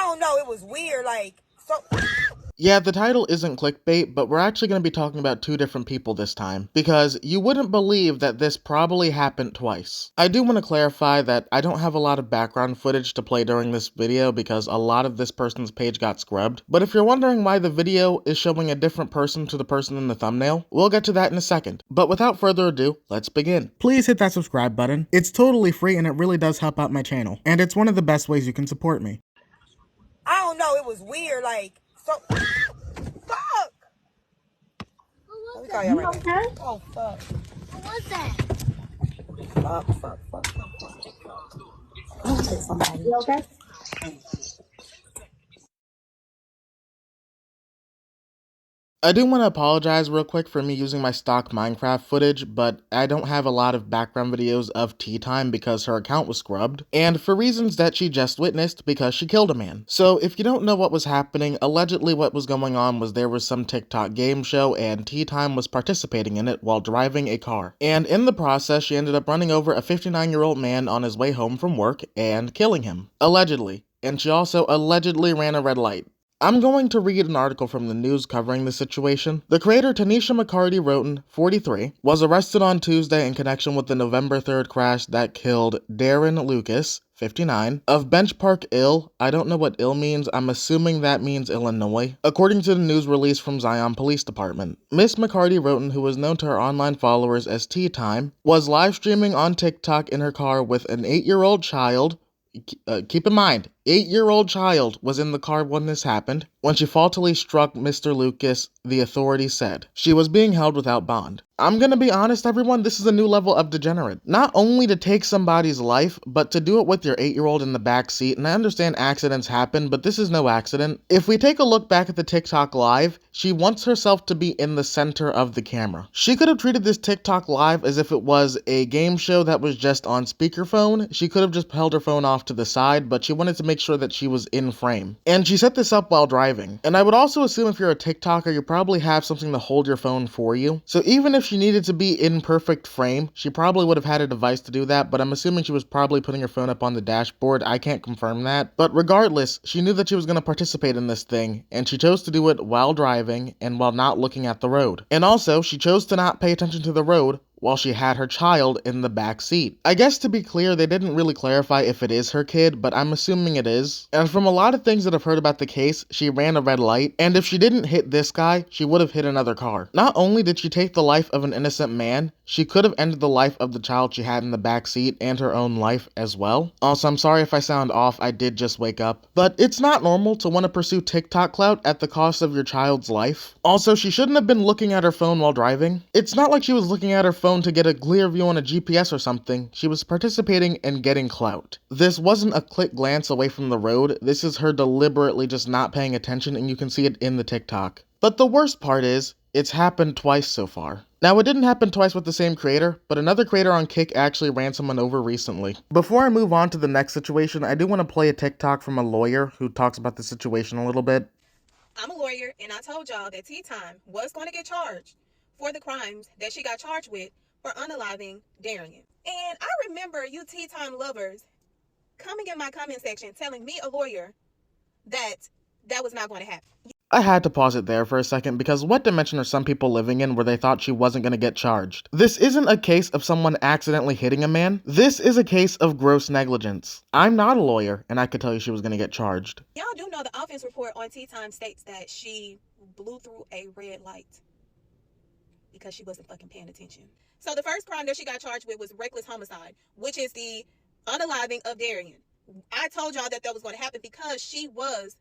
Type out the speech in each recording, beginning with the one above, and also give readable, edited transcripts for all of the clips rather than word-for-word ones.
don't know, it was weird, like, so... Yeah, the title isn't clickbait, but we're actually going to be talking about two different people this time, because you wouldn't believe that this probably happened twice. I do want to clarify that I don't have a lot of background footage to play during this video because a lot of this person's page got scrubbed, but if you're wondering why the video is showing a different person to the person in the thumbnail, we'll get to that in a second. But without further ado, let's begin. Please hit that subscribe button. It's totally free and it really does help out my channel, and it's one of the best ways you can support me. I don't know, it was weird, like, so... Fuck! Let me call y'all right now. Oh, fuck. What was that? Fuck. I'm gonna take somebody. You okay? I do want to apologize real quick for me using my stock Minecraft footage, but I don't have a lot of background videos of Tea Time because her account was scrubbed, and for reasons that she just witnessed because she killed a man. So if you don't know what was happening, allegedly what was going on was there was some TikTok game show and Tea Time was participating in it while driving a car. And in the process, she ended up running over a 59-year-old man on his way home from work and killing him. Allegedly. And she also allegedly ran a red light. I'm going to read an article from the news covering the situation. The creator Tanisha McCarty-Roten, 43, was arrested on Tuesday in connection with the November 3rd crash that killed Darren Lucas, 59, of Bench Park, Ill. I don't know what Ill means. I'm assuming that means Illinois, according to the news release from Zion Police Department. Miss McCarty-Roten, who was known to her online followers as Tea Time, was live streaming on TikTok in her car with an 8-year-old child. Keep in mind, 8-year-old child was in the car when this happened, when she faultily struck Mr. Lucas, the authorities said. She was being held without bond. I'm gonna be honest, everyone, this is a new level of degenerate. Not only to take somebody's life, but to do it with your 8-year-old in the back seat, and I understand accidents happen, but this is no accident. If we take a look back at the TikTok live, she wants herself to be in the center of the camera. She could have treated this TikTok live as if it was a game show that was just on speakerphone. She could have just held her phone off to the side, but she wanted to make sure that she was in frame. And she set this up while driving. And I would also assume if you're a TikToker, you probably have something to hold your phone for you. So even if she needed to be in perfect frame, she probably would have had a device to do that, but I'm assuming she was probably putting her phone up on the dashboard. I can't confirm that. But regardless, she knew that she was going to participate in this thing, and she chose to do it while driving and while not looking at the road. And also, she chose to not pay attention to the road while she had her child in the back seat. I guess to be clear, they didn't really clarify if it is her kid, but I'm assuming it is. And from a lot of things that I've heard about the case, she ran a red light, and if she didn't hit this guy, she would have hit another car. Not only did she take the life of an innocent man, she could have ended the life of the child she had in the back seat and her own life as well. Also, I'm sorry if I sound off, I did just wake up. But it's not normal to want to pursue TikTok clout at the cost of your child's life. Also, she shouldn't have been looking at her phone while driving. It's not like she was looking at her phone to get a clear view on a GPS or something. She was participating in getting clout. This wasn't a quick glance away from the road. This is her deliberately just not paying attention, and you can see it in the TikTok. But the worst part is, it's happened twice so far. Now, it didn't happen twice with the same creator, but another creator on Kick actually ran someone over recently. Before I move on to the next situation, I do want to play a TikTok from a lawyer who talks about the situation a little bit. I'm a lawyer, and I told y'all that Tea Time was going to get charged for the crimes that she got charged with for unaliving Darian. And I remember you Tea Time lovers coming in my comment section telling me, a lawyer, that was not going to happen. I had to pause it there for a second because what dimension are some people living in where they thought she wasn't going to get charged? This isn't a case of someone accidentally hitting a man. This is a case of gross negligence. I'm not a lawyer, and I could tell you she was going to get charged. Y'all do know the offense report on Tea Time states that she blew through a red light because she wasn't fucking paying attention. So the first crime that she got charged with was reckless homicide, which is the unaliving of Darian. I told y'all that was going to happen because she was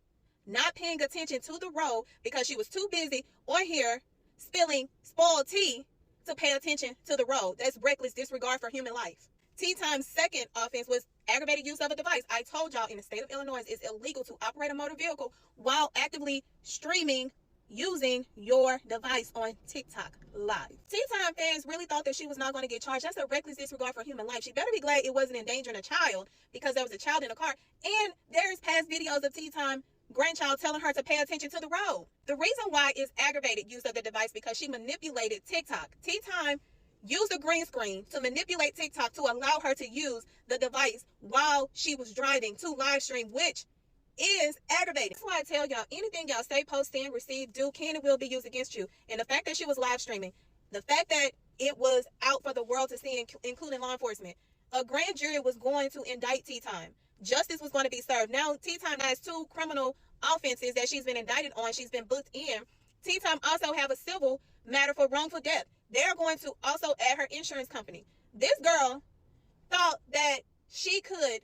not paying attention to the road because she was too busy on here spilling spoiled tea to pay attention to the road. That's reckless disregard for human life. Tea Time's second offense was aggravated use of a device. I told y'all in the state of Illinois, it's illegal to operate a motor vehicle while actively streaming using your device on TikTok live. Tea Time fans really thought that she was not going to get charged. That's a reckless disregard for human life. She better be glad it wasn't endangering a child because there was a child in the car. And there's past videos of Tea Time grandchild telling her to pay attention to the road. The reason why is aggravated use of the device because she manipulated TikTok. Tea Time used a green screen to manipulate TikTok to allow her to use the device while she was driving to live stream, which is aggravating. That's why I tell y'all, anything y'all say, post, send, receive, do, can and will be used against you. And the fact that she was live streaming, the fact that it was out for the world to see, including law enforcement, a grand jury was going to indict Tea Time. Justice was going to be served. Now, Tea Time has 2 criminal offenses that she's been indicted on. She's been booked in. Tea Time also have a civil matter for wrongful death. They're going to also add her insurance company. This girl thought that she could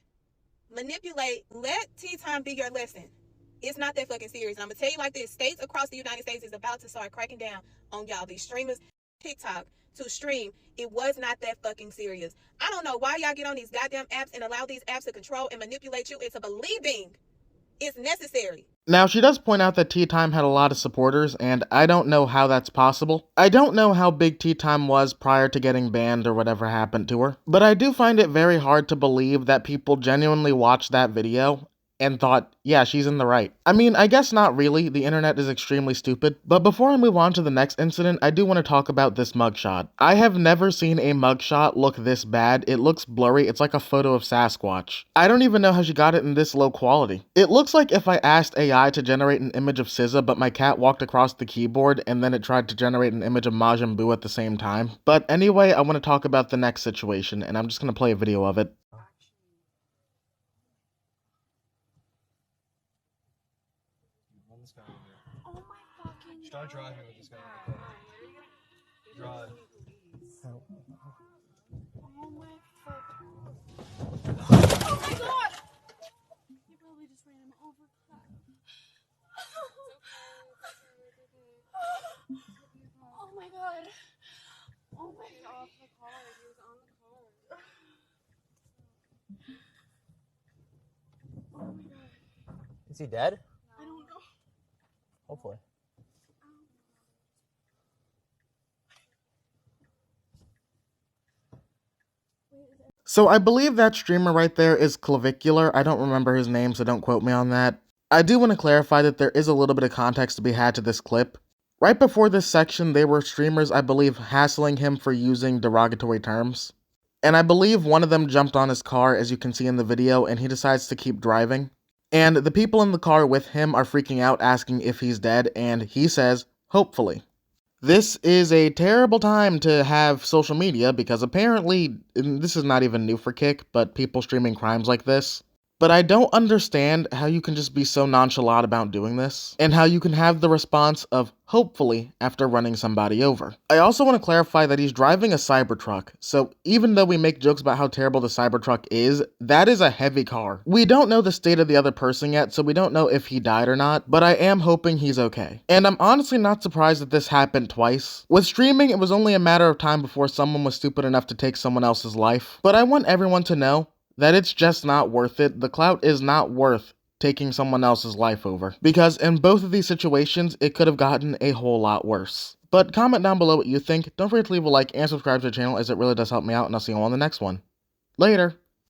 manipulate. Let Tea Time be your lesson. It's not that fucking serious. I'm gonna tell you like this: states across the United States is about to start cracking down on y'all. These streamers, TikTok to stream. It was not that fucking serious. I don't know why y'all get on these goddamn apps and allow these apps to control and manipulate you into believing it's necessary. Now, she does point out that Tea Time had a lot of supporters, and I don't know how that's possible. I don't know how big Tea Time was prior to getting banned or whatever happened to her, but I do find it very hard to believe that people genuinely watched that video and thought, yeah, she's in the right. I mean, I guess not really, the internet is extremely stupid, but before I move on to the next incident, I do want to talk about this mugshot. I have never seen a mugshot look this bad. It looks blurry, it's like a photo of Sasquatch. I don't even know how she got it in this low quality. It looks like if I asked AI to generate an image of SZA, but my cat walked across the keyboard and then it tried to generate an image of Majin Buu at the same time. But anyway, I want to talk about the next situation, and I'm just going to play a video of it. This guy over there. Oh my fucking Start driving with this guy in the car. Drive. Oh my fucking. Oh my god! You probably just ran him over. Oh my god. Oh my god. Off the car. He was on the car. Oh my god. Is he dead? I don't know. Hopefully. So I believe that streamer right there is Clavicular. I don't remember his name, so don't quote me on that. I do want to clarify that there is a little bit of context to be had to this clip. Right before this section, there were streamers, I believe, hassling him for using derogatory terms. And I believe one of them jumped on his car, as you can see in the video, and he decides to keep driving. And the people in the car with him are freaking out, asking if he's dead, and he says, hopefully. This is a terrible time to have social media, because apparently, and this is not even new for Kick, but people streaming crimes like this. But I don't understand how you can just be so nonchalant about doing this, and how you can have the response of hopefully after running somebody over. I also want to clarify that he's driving a Cybertruck, so even though we make jokes about how terrible the Cybertruck is, that is a heavy car. We don't know the state of the other person yet, so we don't know if he died or not, but I am hoping he's okay. And I'm honestly not surprised that this happened twice. With streaming, it was only a matter of time before someone was stupid enough to take someone else's life, but I want everyone to know that it's just not worth it. The clout is not worth taking someone else's life over, because in both of these situations, it could have gotten a whole lot worse. But comment down below what you think. Don't forget to leave a like and subscribe to the channel, as it really does help me out, and I'll see you all on the next one. Later!